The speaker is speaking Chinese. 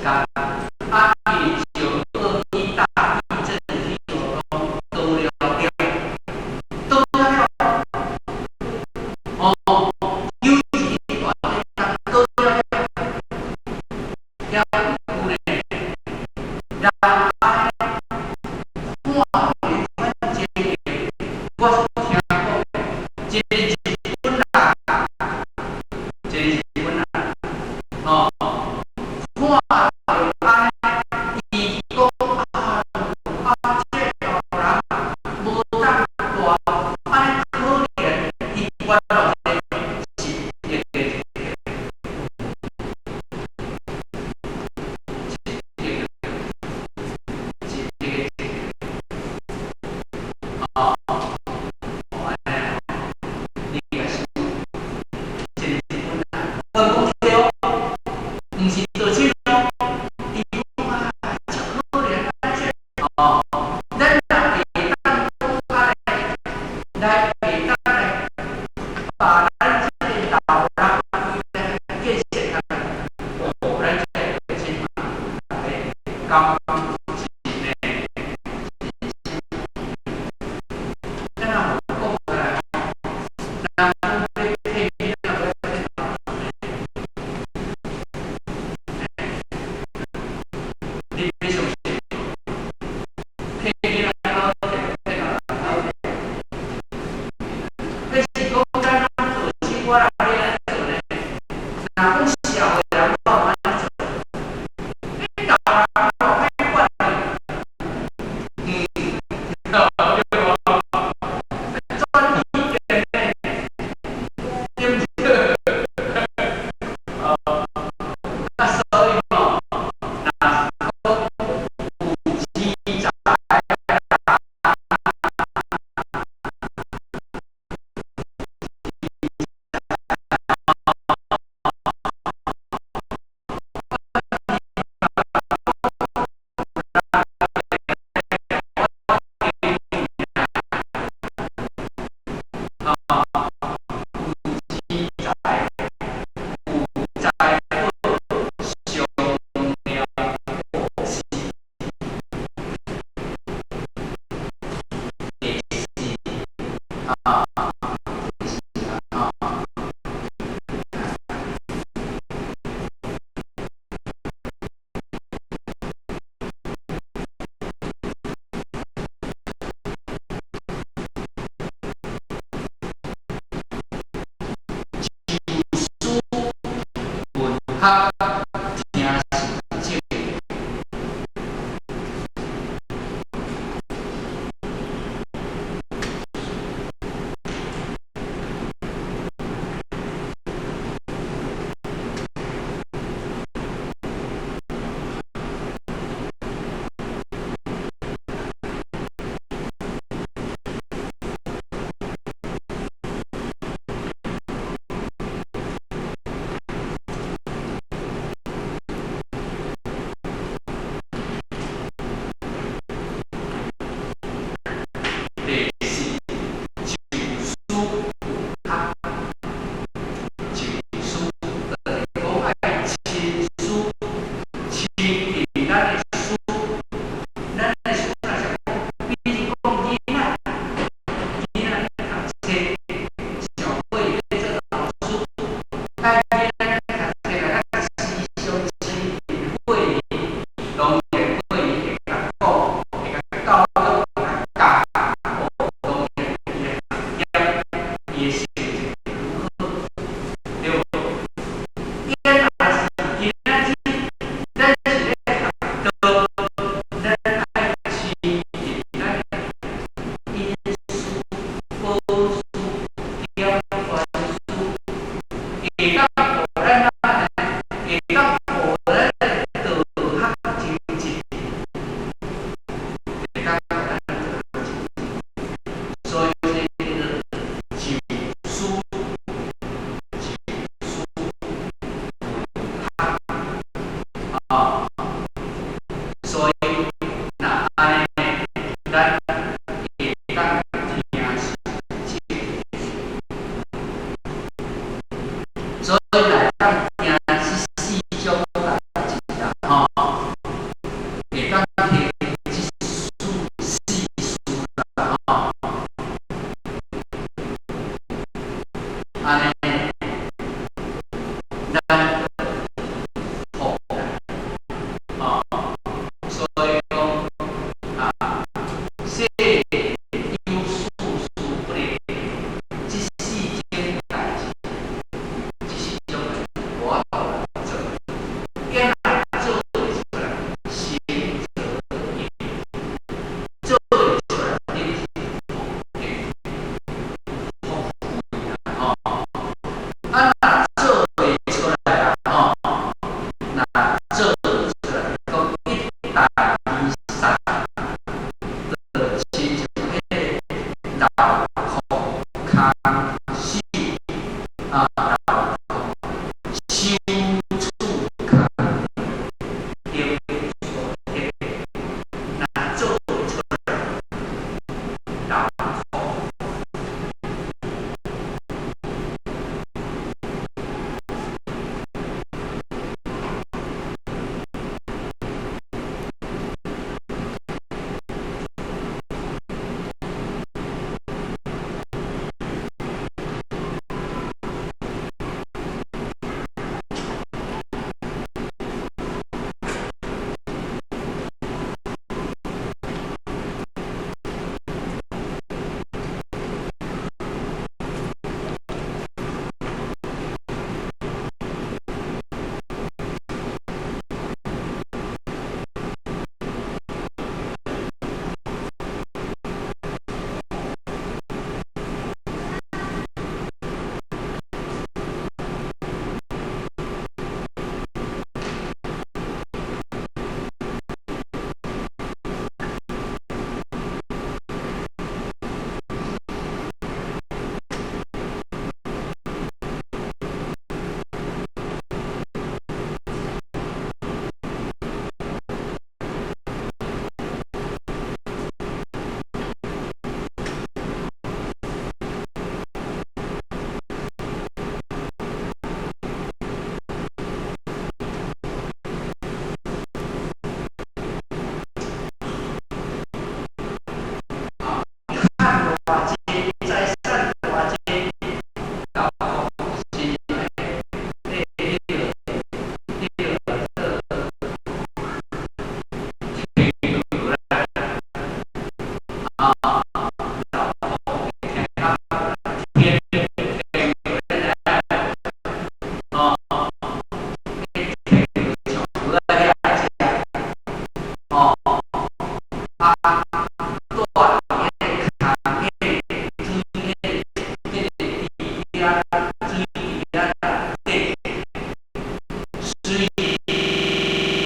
甲啊，伊九二一大地震去做倒了了，倒了了，哦，有钱大倒了了，了有呢，然后看原这个，我是听讲，这个日本啦，这个日本啦，哦，看。伊讲啊，这个人无当大，安可怜，伊关到这个是这个啊，你个是这日本人，我讲这个哦，毋是道歉哦，伊讲啊，真可怜啊，这哦，咱若会当来来会当来把咱这个老人继续来，咱这个继续来讲是呢，咱若讲过来，咱要配合你别相信，配合老配合老。你是讲咱做生活啦，你来做呢？若讲社会人我安怎做？你老人老歹管你，对无？专一点呢，对不对？所以吼，那讲有钱财。他听是少，第四，就书他就书，讲爱亲书，亲近咱的书，咱的书若是讲，比如讲囡仔，囡仔读册，上岁要做老师，爱囡仔读册来咱思想亲近会面，拢会会会甲讲，会甲教育，会甲教。也是如何对不？伊若是今仔日，咱是咧读道，咱爱亲近咱的因书、宝书、点传书，会当互咱会当互咱道学精进，会当互咱道学精进，所以这个就书。啊，